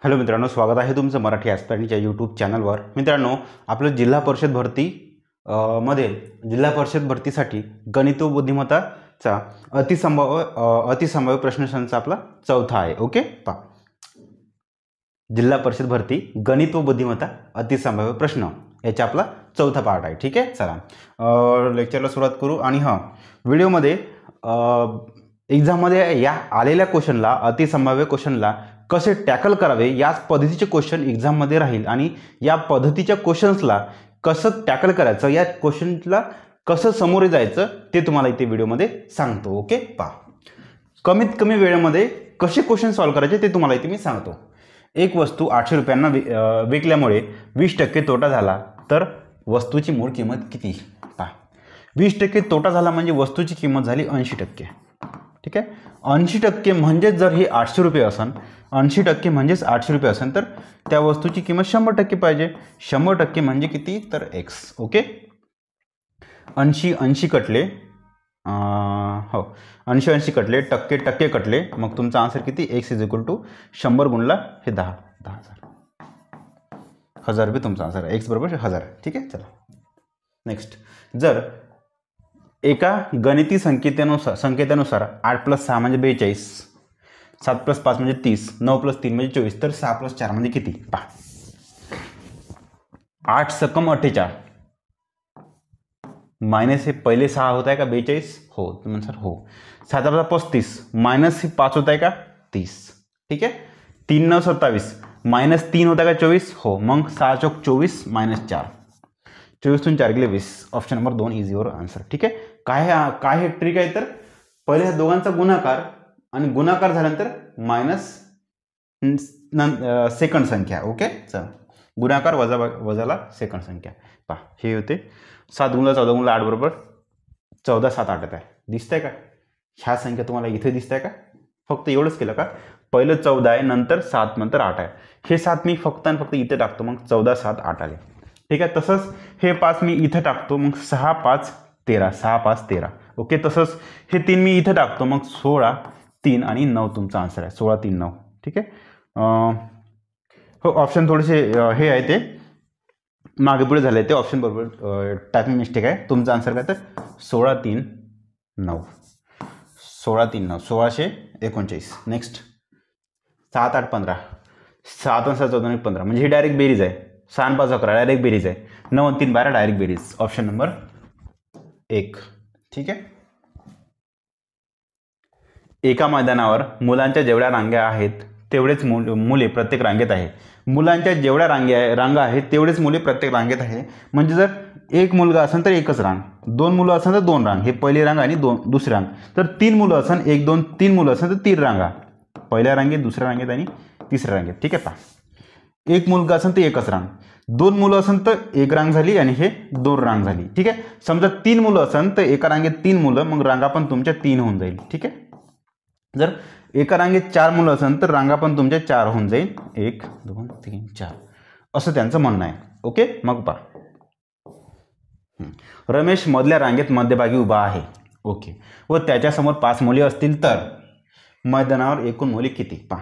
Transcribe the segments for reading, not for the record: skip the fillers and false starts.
Hello मित्रांनो, स्वागत आहे तुमचं मराठी ॲस्पायरंटच्या यूट्यूब चॅनलवर. मित्रांनो, आपलं जिल्हा परिषद भरती मध्ये जिल्हा परिषद भरतीसाठी गणित व बुद्धिमत्ताचा अतिसंभाव्य प्रश्नसंच आपला चौथा आहे. ओके, पहा, जिल्हा परिषद भरती गणित व बुद्धिमत्ता अतिसंभाव्य प्रश्न याचा आपला चौथा पार्ट आहे. ठीक आहे, चला लेक्चरला सुरुवात करू. आणि व्हिडिओमध्ये एक्झाममध्ये या आलेल्या क्वेश्चनला, अतिसंभाव्य क्वेश्चनला कसे टॅकल करावे याच पद्धतीचे क्वेश्चन एक्झाममध्ये राहील आणि या पद्धतीच्या क्वेश्चन्सला कसं टॅकल करायचं, या क्वेश्चनला कसं सामोरे जायचं ते तुम्हाला इथे व्हिडिओमध्ये सांगतो. ओके, पहा, कमीत कमी वेळेमध्ये कसे क्वेश्चन सॉल्व्ह करायचे ते तुम्हाला इथे मी सांगतो. एक वस्तू 800 रुपयांना विकल्यामुळे 20% तोटा झाला तर वस्तूची मूळ किंमत किती? पहा, 20% तोटा झाला म्हणजे वस्तूची किंमत झाली 80%. ठीक आहे, 80% म्हणजेच जर हे 800 रुपये असेल, 80% म्हणजेच 800 रुपये असेल तर त्या वस्तूची किंमत 100% पाहिजे. 100% म्हणजे किती? तर x. ओके, 80 कटले, हो 80 कटले, टक्के कटले, मग तुमचा आन्सर किती? x इज इक्वल टू 100 गुणला हे 10,000 1000 रुपये तुमचा आन्सर आहे. x बरोबर 1000. ठीक आहे, चला नेक्स्ट. जर एका गणिती संकेतानुसार 8 + 6 म्हणजे 42, 7 + 5 म्हणजे 30, 9 + 3 म्हणजे 24, तर 6 + 4 म्हणजे किती? पहा, 8 × 48 मायनस हे पहिले 6 होत आहे का 42? हो, तुम्ही सर हो. 7 + 35 मायनस हे 5 होत आहे का 30? ठीक आहे, 3 × 9 = 27 मायनस 3 होत आहे का 24? हो, मग 6 × 24 - 4, 24तून 4 गेले 20. Option number 2 is your answer. ठीक आहे, काय हे ट्रिक आहे तर पहिले ह्या दोघांचा गुणाकार आणि गुणाकार झाल्यानंतर मायनस सेकंड संख्या. ओके, चला गुणाकार वजाला सेकंड संख्या. पहा, हे होते 7 × 14 × 8 बरोबर 14, 7, 8 आहे. दिसतंय का? ह्या संख्या तुम्हाला इथे दिसतंय का? फक्त एवढंच केलं का? पहिलं 14 आहे, नंतर 7, नंतर 8 आहे. हे 7 मी फक्त इथे टाकतो, मग 14, 7, 8 आले. ठीक आहे, तसंच हे 5 मी इथे टाकतो, मग 6, 5, 13, 6, 5, 13. ओके, तसंच हे 3 मी इथे टाकतो, मग 16, 3 आणि 9 तुमचा आन्सर आहे. 16, 3, 9. ठीक आहे, हो ऑप्शन थोडेसे हे आहे ते मागे पुढे झाले, ते ऑप्शन बरोबर टायपिंग मिस्टेक आहे. तुमचा आन्सर काय तर 16, 3, 9. 16, 3, 9 1639. नेक्स्ट, 7, 8, 15, 7 आणि 7, 14 आणि 15 म्हणजे ही डायरेक्ट बेरीज आहे. 6 आणि 5, 11 डायरेक्ट बेरीज आहे. 9 आणि 3, 12 डायरेक्ट बेरीज. Option number 1. ठीक आहे, एका मैदानावर मुलांच्या जेवढ्या रांगा आहेत तेवढेच मुले प्रत्येक रांगेत आहे. मुलांच्या जेवढ्या रांगा आहेत तेवढेच मुले प्रत्येक रांगेत आहे. म्हणजे जर एक मुलगा असेल तर एकच रांग, 2 मुलं असेल तर 2 रांग, हे पहिली रांग आणि दुसरी रांग. तर 3 मुलं असेल, 1, 2, 3 मुलं असेल तर 3 रांगा, पहिल्या रांगेत, दुसऱ्या रांगेत आणि तिसऱ्या रांगेत. ठीक आहे, पहा, एक मुलगा असेल तर एकच रांग, 2 मुलं असेल तर 1 रांग झाली आणि हे 2 रांग झाली. ठीक आहे, समजा 3 मुलं असेल तर एका रांगेत 3 मुलं, मग रांगा पण तुमच्या 3 होऊन जाईल. ठीक आहे, जर एका रांगेत 4 मुलं असेल तर रांगा पण तुमच्या 4 होऊन जाईल. 1, 2, 3, 4 असं त्यांचं म्हणणं आहे. ओके, मग पहा, रमेश मधल्या रांगेत मध्यभागी उभा आहे. ओके, व त्याच्यासमोर 5 मुले असतील तर मैदानावर एकूण मुले किती? पहा,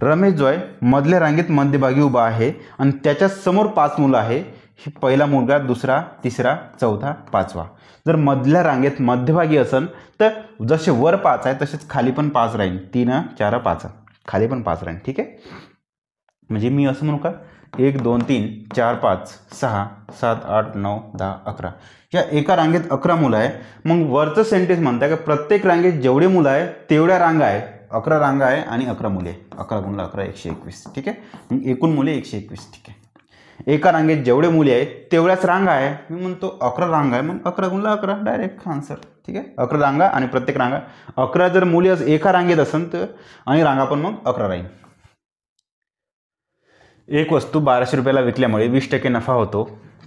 रमेश जो आहे मधल्या रांगेत मध्यभागी उभा आहे आणि त्याच्या समोर 5 मुलं आहे. ही पहिला मुलगा, दुसरा, तिसरा, चौथा, 5वा. जर मधल्या रांगेत मध्यभागी असेल तर जसे वर 5 आहे तसेच खाली पण 5 राहील. 3, 4, 5 खाली पण 5 राहील. ठीक आहे, म्हणजे मी असं म्हणू का 1, 2, 3, 4, 5, 6, 7, 8, 9, 10, 11 या एका रांगेत 11 मुलं आहे. मग वरचं सेंटेन्स म्हणताय का प्रत्येक रांगेत जेवढे मुलं आहे तेवढ्या रांगा आहे, 11 रांगा आहे आणि 11 मुले. 11 × 11 121. ठीक आहे, मग एकूण मुले 121. ठीक आहे, एका रांगेत जेवढे मुले आहेत तेवढ्याच रांगा आहे. मी म्हणतो 11 रांगा आहे, मग 11 × 11 डायरेक्ट आन्सर. ठीक आहे, 11 रांगा आणि प्रत्येक रांगा 11 जर मुले एका रांगेत असेल तर आणि रांगा पण मग 11 राहील. एक वस्तू 1200 रुपयाला विकल्यामुळे 20% नफा होतो,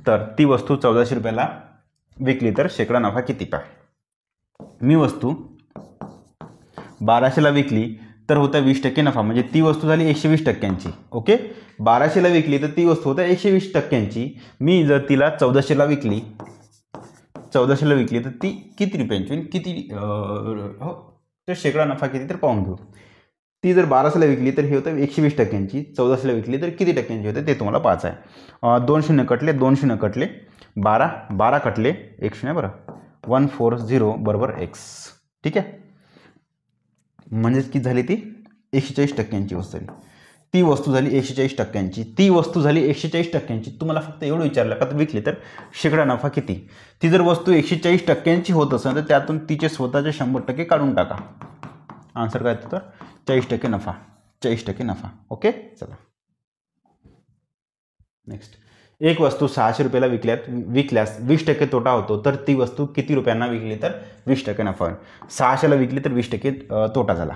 तर ती वस्तू 1400 रुपयाला विकली तर शेकडा नफा किती? पहा, मी वस्तू 1200ला विकली तर होता 20% नफा, म्हणजे ती वस्तू झाली 120%ची. ओके, 1200ला विकली तर ती वस्तू होता 120%ची. मी जर तिला 1400ला विकली तर ती किती रुपयांची किती, हो तर शेकडा नफा किती तर पाहून घेऊ. ती जर 1200ला विकली तर हे होतं 120 टक्क्यांची, 1400ला विकली तर किती टक्क्यांची होते ते तुम्हाला पाहायचं आहे. 2 शून्य कटले, 2 शून्य कटले, 12 कटले, 1 शून्य, बरं 140 बरोबर एक्स. ठीक आहे, म्हणजेच किती झाली ती 140 टक्क्यांची वस्तू झाली. ती वस्तू झाली 140 टक्क्यांची, ती वस्तू झाली 140 टक्क्यांची. तुम्हाला फक्त एवढं विचारलं का विकली तर शेकडा नफा किती. ती जर वस्तू 140 टक्क्यांची होत असेल तर त्यातून तिचे स्वतःचे 100% काढून टाका. आन्सर काय तर 40% नफा, 40% नफा. ओके, चला नेक्स्ट. एक वस्तू 600 रुपयाला विकल्यास 20% तोटा होतो, तर ती वस्तू किती रुपयांना विकली तर 20% नफा होईल. 600ला विकली तर 20% तोटा झाला.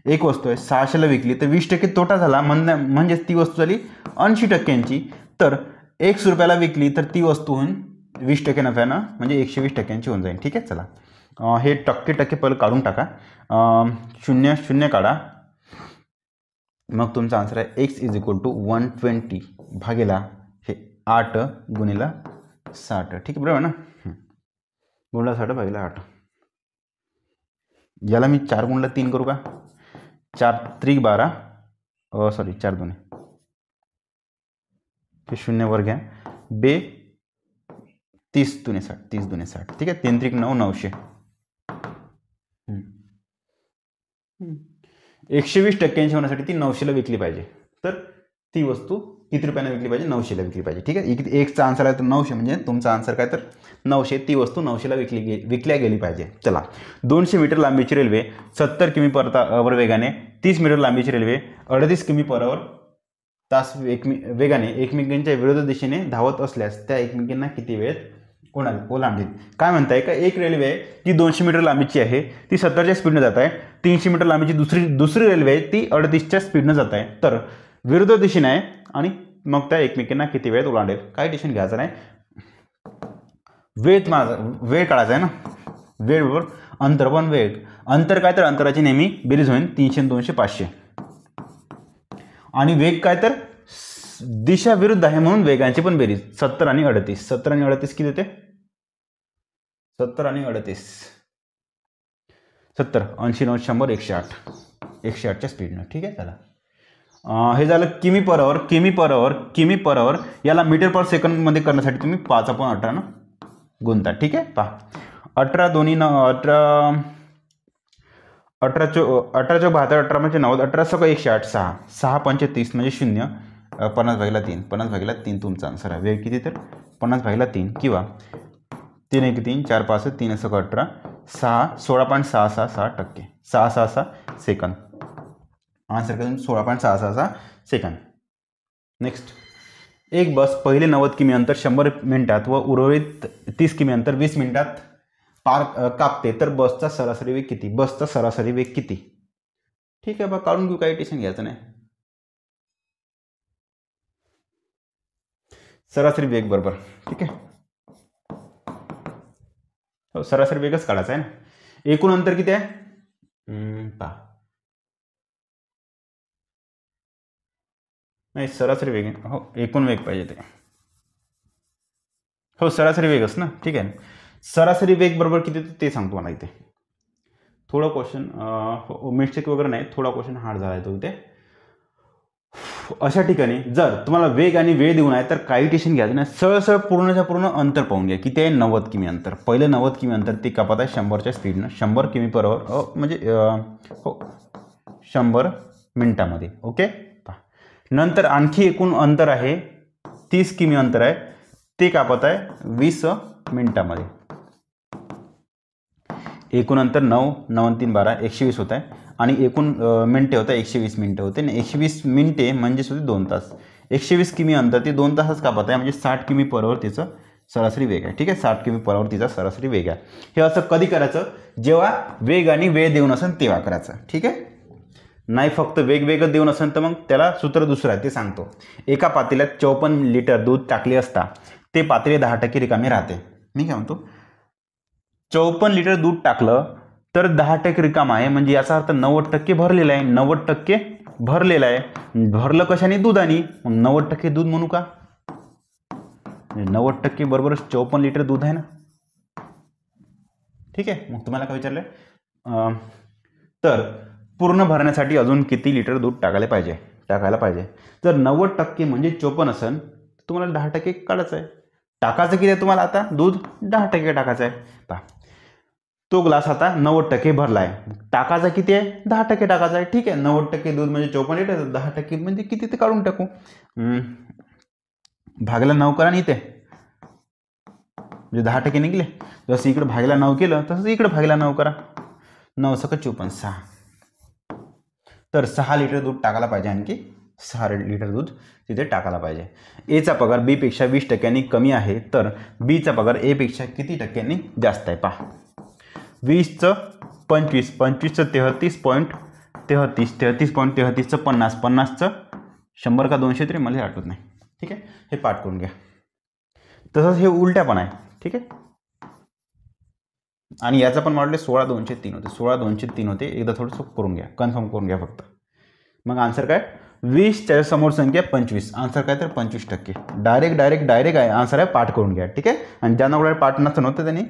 एक वस्तू आहे 600ला विकली तर 20% तोटा झाला, म्हणजेच ती वस्तू झाली 80 टक्क्यांची. तर 100 रुपयाला विकली तर ती वस्तू होईल 20% नफ्यानं, म्हणजे 120 टक्क्यांची होऊन जाईल. ठीक आहे, चला हे टक्के पहिलं काढून टाका. 0 काढा, मग तुमचा आन्सर आहे एक्स इज इक्वल टू 120 भागेला हे 8 गुणिला 60. ठीक आहे, बरोबर ना. गुणला 60 भागेला 8. याला मी 4 गुणला 3 करू का. 4 त्रिक 12, सॉरी 4 2 हे 0 वर घ्या. बे 30 दुने 60, 30 दुने 60. ठीक आहे, 3 त्रिक 9, 900. 120 टक्क्यांची होण्यासाठी ती 900ला विकली पाहिजे. तर ती वस्तू किती रुपयाने विकली पाहिजे, 900ला विकली पाहिजे. ठीक आहे, एकचा आन्सर आहे तर 900, म्हणजे तुमचा आन्सर काय तर 900. ती वस्तू 900ला विकल्या गेली पाहिजे. चला, 200 मीटर लांबीची रेल्वे 70 किमी पर वेगाने, 30 मीटर लांबीची रेल्वे 38 किमी पर तास वेगाने एकमेकांच्या विरोधी दिशेने धावत असल्यास त्या एकमेकांना किती वेळेत ओलांडतील. काय म्हणताय का एक रेल्वे आहे ती 200 मीटर लांबीची आहे, ती 70च्या स्पीडनं जात आहे. 300 मीटर लांबीची दुसरी रेल्वे आहे ती 38च्या स्पीडनं जात आहे. तर विरुद्ध दिशेने आहे आणि मग त्या एकमेकांना किती वेळेत ओलांडेल. काही टेन्शन घ्यायचं नाही. वेळ काढायचा आहे ना. वेळ बरोबर अंतर, पण वेग. अंतर काय तर अंतराची नेहमी बेरीज होईल 300 200 500. आणि वेग काय तर दिशा विरुद्ध आहे म्हणून वेगांची पण बेरीज 70 आणि 38. 70 आणि 38 किती होते. 70 आणि 38 70 80 9 100 108. 108च्या स्पीडनं. ठीक आहे, चला हे झालं किमी पर आवर. किमी पर आवर याला मीटर पर सेकंड मध्ये करण्यासाठी तुम्ही 5/18 न गुणता. ठीक आहे, पहा 18 दोन्ही 18 18 72 18 म्हणजे 90, 18 सगळं 108, 6 5 30 म्हणजे 0, 50/3. 50/3 तुमचा आन्सर आहे. वेळ किती तर 50/3 किंवा 3 1 3 4 5 3 18 16.666%. 666 सेकंद. आन्सर करून 16.666 सेकंद. नेक्स्ट. एक बस पहिले 90 किमी अंतर 100 मिनिटात व उर्वरित 30 किमी अंतर 20 मिनिटात पार कापते, तर बसचा सरासरी वेग किती. बसचा सरासरी वेग किती. ठीक आहे बा, काढून घेऊ, काही टेन्शन घ्यायचं नाही. सरासरी वेग बरोबर. ठीक आहे, हो सरासरी वेगच काढायचा आहे ना. एकूण अंतर किती आहे पहा. नाही सरासरी वेग, हो एकूण वेग पाहिजे ते. हो सरासरी वेगच ना. ठीक आहे, सरासरी वेग बरोबर किती ते सांगतो मला इथे. थोडा क्वेश्चन मिस्टेक वगैरे नाही, थोडा क्वेश्चन हार्ड झाला आहे तो इथे. अशा ठिकाणी जर तुम्हाला वेग आणि वेळ देऊन आहे तर काही टेन्शन घ्यायचं नाही. सरळ पूर्णच्या पूर्ण अंतर पाहून घ्या. किती आहे 90 किमी अंतर. पहिलं 90 किमी अंतर ते कापत आहे 100च्या स्पीडनं, 100 किमी पर आवर, म्हणजे हो 100 मिनिटामध्ये. ओके, नंतर आणखी एकूण अंतर आहे 30 किमी अंतर आहे, ते कापत आहे 20 मिनिटामध्ये. एकूण अंतर 9 9 3 12 120 होत आहे आणि एकूण मिनिटे होतं 120 मिनिटं होते. आणि 120 मिनिटे म्हणजेच होते 2 तास. 120 किमी अंतर ते 2 तासच कापत आहे, म्हणजे 60 किमी पर आवर तिचं सरासरी वेग आहे. ठीक आहे, 60 किमी पर आवर तिचा सरासरी वेग आहे. हे असं कधी करायचं, जेव्हा वेग आणि वेळ देऊन असेल तेव्हा करायचं. ठीक आहे, नाही फक्त वेगवेगळं देऊन असेल तर मग त्याला सूत्र दुसरं आहे ते सांगतो. एका पातेल्यात 54 लिटर दूध टाकले असता ते पातेले 10% रिकामे राहते. मी काय म्हणतो, 54 लिटर दूध टाकलं तर 10% रिकाम आहे, म्हणजे याचा अर्थ 90% भरलेला आहे. 90% भरलेला आहे. भरलं कशाने, दुधाने. मग 90% दूध म्हणू का. 90% बरोबर 54 लिटर दूध आहे ना. ठीक आहे, मग तुम्हाला काय विचारलंय तर पूर्ण भरण्यासाठी अजून किती लिटर दूध टाकायला पाहिजे. जर 90% म्हणजे 54 असेल तर तुम्हाला 10% काढायचं आहे. टाकायचं किती आहे तुम्हाला आता दूध 10% टाकायचं आहे. पहा तो ग्लास आता 90% भरला आहे. टाकायचा किती आहे 10% टाकायचा आहे. ठीक आहे 90% दूध म्हणजे 54 लिटर 10% म्हणजे किती ते काढून टाकू. भागला 9 करा आणि इथे म्हणजे 10% निघले. जसं इकडे भागला 9 केलं तसंच इकडे भागला 9 करा. 9 सक 54 6. तर 6 लिटर दूध टाकायला पाहिजे. आणखी 6 लिटर दूध तिथे टाकायला पाहिजे. एचा पगार बी पेक्षा 20% कमी आहे तर बीचा पगार ए पेक्षा किती टक्क्यांनी जास्त आहे. पहा 20चं 25, 25चं 33.33, 33.33चं 50, 50चं 100 का 200 तरी मला आठवत नाही. ठीक आहे हे पाठ करून घ्या. तसंच हे उलट्या पण आहे. ठीक आहे आणि याचा पण वाढले 16,203 होते. 16,203 होते. एकदा थोडंसं करून घ्या कन्फर्म करून घ्या फक्त. मग आन्सर काय 20च्या समोर संख्या 25. आन्सर काय तर 25%. डायरेक्ट आहे आन्सर आहे. पाठ करून घ्या. ठीक आहे आणि ज्यांना कुठे पाठ नव्हतं त्यांनी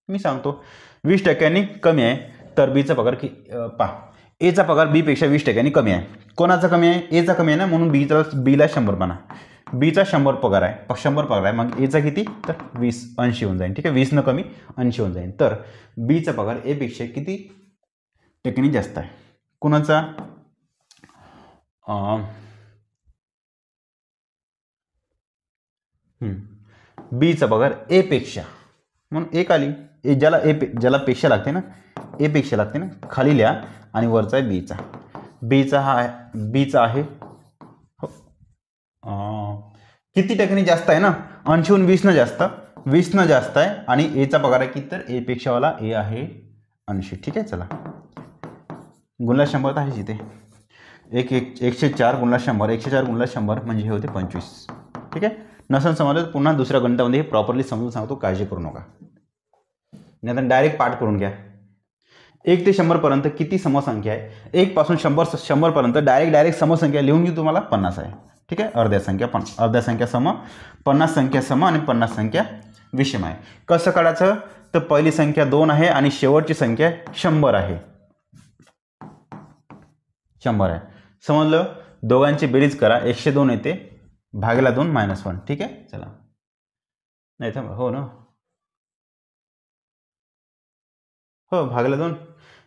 मी सांगतो 20% कमी आहे तर बीचा पगार पहा एचा पगार बी पेक्षा 20% कमी आहे. कोणाचा कमी आहे एचा कमी आहे ना म्हणून बीला 100 म्हणा. बीचा 100 पगार आहे 100 पगार आहे. मग एचा किती तर 20 80 होऊन जाईल. ठीक आहे 20 न कमी 80 होऊन जाईल. तर बीचा पगार ए पेक्षा किती टक्क्यांनी जास्त आहे. कोणाचा बीचा पगार ए पेक्षा म्हणून एक आली ज्याला पेक्षा लागते ना ए पेक्षा लागते ना खाली लिहा आणि वरचा आहे बीचा आहे किती टक्क्यांनी जास्त आहे ना 80हून 20 जास्त आहे आणि एचा पगार आहे किती तर ए पेक्षावाला ए आहे 80. ठीक आहे चला गुणला 100 तर आहे इथे 104 गुणला 100 104 गुणला 100 म्हणजे हे होते 25. ठीक आहे नसेल समजलं तर पुन्हा दुसऱ्या गणितामध्ये हे प्रॉपरली समजून सांगतो. काळजी करू नका. नाहीतर डायरेक्ट पाठ करून घ्या. 1 ते 100 पर्यंत किती समसंख्या आहे. 1 पासून 100 पर्यंत डायरेक्ट समसंख्या लिहून घेऊ तुम्हाला 50 आहे. ठीक आहे अर्ध्या संख्या सम 50 संख्या सम आणि 50 संख्या विषम आहे. कसं काढायचं तर पहिली संख्या 2 आहे आणि शेवटची संख्या 100 आहे. 100 आहे समजलं. दोघांची बेरीज करा 102 येते भागला 2 -1. ठीक आहे चला नाही थांबा हो ना हो भागला 2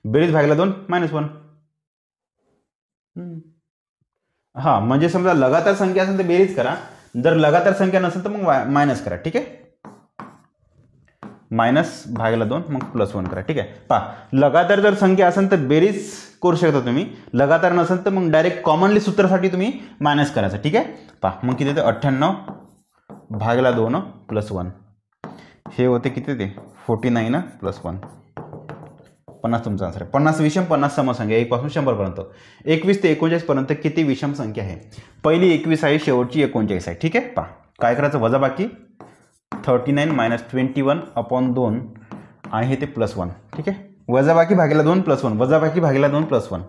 बेरीज भागला 2 -1. हां म्हणजे समजा लगातार संख्या असेल तर बेरीज करा. जर लगातार संख्या नसेल तर मग मायनस करा. ठीक आहे मायनस भागला 2 मग +1 करा. ठीक आहे पहा लगातार जर संख्या असेल तर बेरीज करू शकता तुम्ही. लगातार नसेल तर मग डायरेक्ट कॉमनली सूत्रासाठी तुम्ही मायनस करायचं. ठीक आहे पहा मग किती येते 98 भागला 2 +1 हे होते किती ते 49 +1 50 तुमचा आन्सर आहे. 50 विषम 50 समसंख्या 1 पासून 100 पर्यंत. 21 ते 39 पर्यंत किती विषम संख्या आहे. पहिली 21 आहे शेवटची 39 आहे. ठीक आहे पहा काय करायचं वजाबाकी 39 - 21/2 आणि हे ते +1. ठीक आहे वजाबाकी भागीला 2 +1 वजाबाकी भागीला 2 +1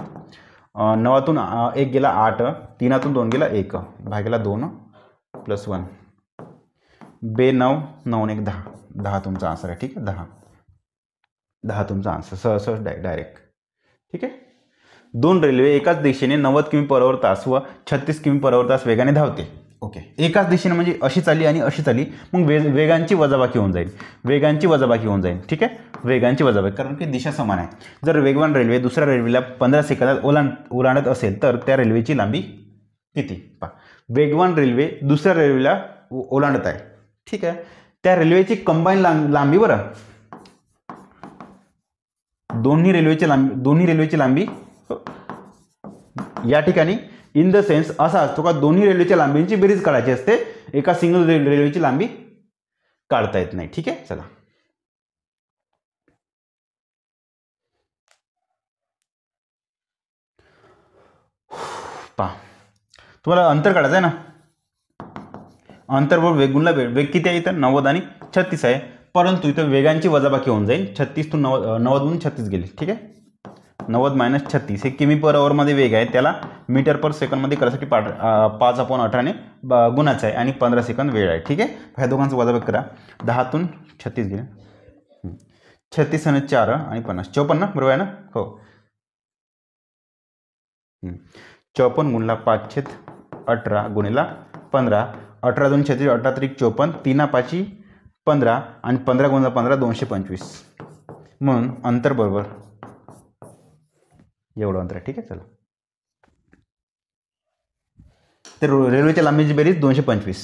9तून 1 गेला 8 3तून 2 गेला 1 भागीला 2 +1 बे 9 9 1 10 10 तुमचा आन्सर आहे. ठीक आहे 10 तुमचा आन्सर सहज डायरेक्ट. ठीक आहे 2 रेल्वे एकाच दिशेने 90 किमी/तास व 36 किमी/तास वेगाने धावते. ओके एकाच दिशेने म्हणजे अशी चालली आणि अशी चालली मग वेगांची वजाबाकी होऊन जाईल. ठीक आहे वेगांची वजाबाकी कारण की दिशा समान आहे. जर वेगवान रेल्वे दुसऱ्या रेल्वेला 15 सेकंदात ओलांडत असेल तर त्या रेल्वेची लांबी किती. पहा वेगवान रेल्वे दुसऱ्या रेल्वेला ओलांडत आहे. ठीक आहे त्या रेल्वेची कंबाईन लांबी बरं दोन्ही रेल्वेची लांबी या ठिकाणी इन द सेन्स असा असतो का दोन्ही रेल्वेच्या लांबींची बेरीज काढायची असते. एका सिंगल रेल्वेची लांबी काढता येत नाही. ठीक आहे चला पहा तुम्हाला अंतर काढायचं आहे ना. अंतर बरोबर वेग गुणला वेग किती आहे इथं 90 आणि 36 आहे. परंतु इथं वेगांची वजाबाकी होऊन जाईल. 36 तून 90 36 गेले. ठीक आहे 90 - 36 हे किमी/आवर मध्ये वेग आहे. त्याला मीटर/सेकंद मध्ये करायसाठी 5/18 गुणाचं आहे आणि 15 सेकंद वेळ आहे. ठीक आहे ह्या दोघांचं वजाबाकी करा. 10तून 36 गेले 36 आणि 4 आणि 50 54 बरोबर आहे ना हो 54 गुणला 5/18 गुणिला 15, 18 2 36, 18 त्रिक 54, 3 5 15 आणि 15 गुणिला 15 225. म्हणून अंतर बरोबर एवढं अंतर आहे. ठीक आहे, चला. तर रेल्वेच्या लांबीची बेरीज 225.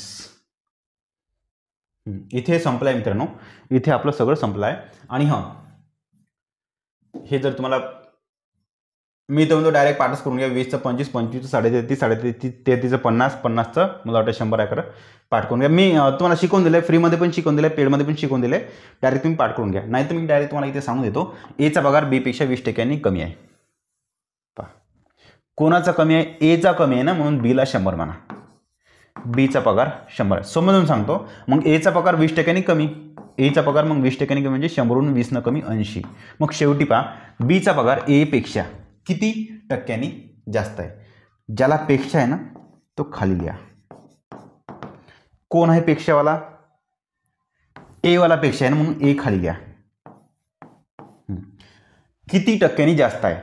इथे संपलं आहे मित्रांनो, इथे आपलं सगळं संपलं आहे. आणि हां, हे जर तुम्हाला मी तर म्हणतो डायरेक्ट पाठच करून घ्या. 20चं 25, 25चं 33, 33, 33चं 50, 50चं मला वाटतं 100 आहे. पाठ करून घ्या. मी तुम्हाला शिकवून दिलं आहे, फ्रीमध्ये पण शिकवून दिलं आहे, पेडमध्ये पण शिकवून दिलं आहे. डायरेक्ट तुम्ही पाठ करून घ्या. नाही तर मी डायरेक्ट तुम्हाला इथे सांगून देतो, एचा पगार बीपेक्षा 20% कमी आहे. पहा, कोणाचा कमी आहे? एचा कमी आहे ना, म्हणून बीला 100 म्हणा. बीचा पगार 100 समजून सांगतो. मग एचा पगार 20% कमी, एचा पगार मग 20% कमी म्हणजे 100वरून 20 कमी 80. मग शेवटी पहा, बीचा पगार ए पेक्षा किती टक्क्यांनी जास्त आहे? ज्याला पेक्षा आहे ना तो खाली लिहा. कोण आहे पेक्षावाला? ए वाला पेक्षा आहे ना, म्हणून ए खाली लिहा. किती टक्क्यांनी जास्त आहे?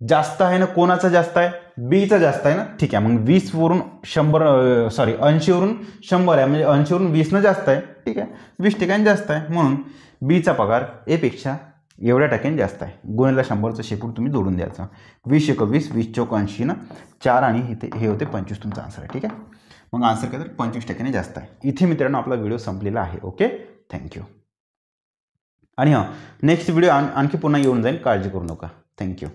जास्त आहे ना, कोणाचा जास्त आहे? बीचा जास्त आहे ना. ठीक आहे, मग 20वरून 100 सॉरी 80वरून 100 आहे, म्हणजे 80वरून 20 जास्त आहे. ठीक आहे, 20% जास्त आहे, म्हणून बीचा पगार ए पेक्षा एवढ्या टक्क्यांनी जास्त आहे. गुणिले 100चं शेपूट तुम्ही जोडून द्यायचं. 20 × 20, 20 × 80 ना, 4 आणि इथे हे होते 25 तुमचा आन्सर आहे. ठीक आहे, मग आन्सर काय तर 25% जास्त आहे. इथे मित्रांनो आपला व्हिडिओ संपलेला आहे. Okay, thank you. आणि हां, नेक्स्ट व्हिडिओ आणखी पुन्हा येऊन जाईल, काळजी करू नका. थँक्यू.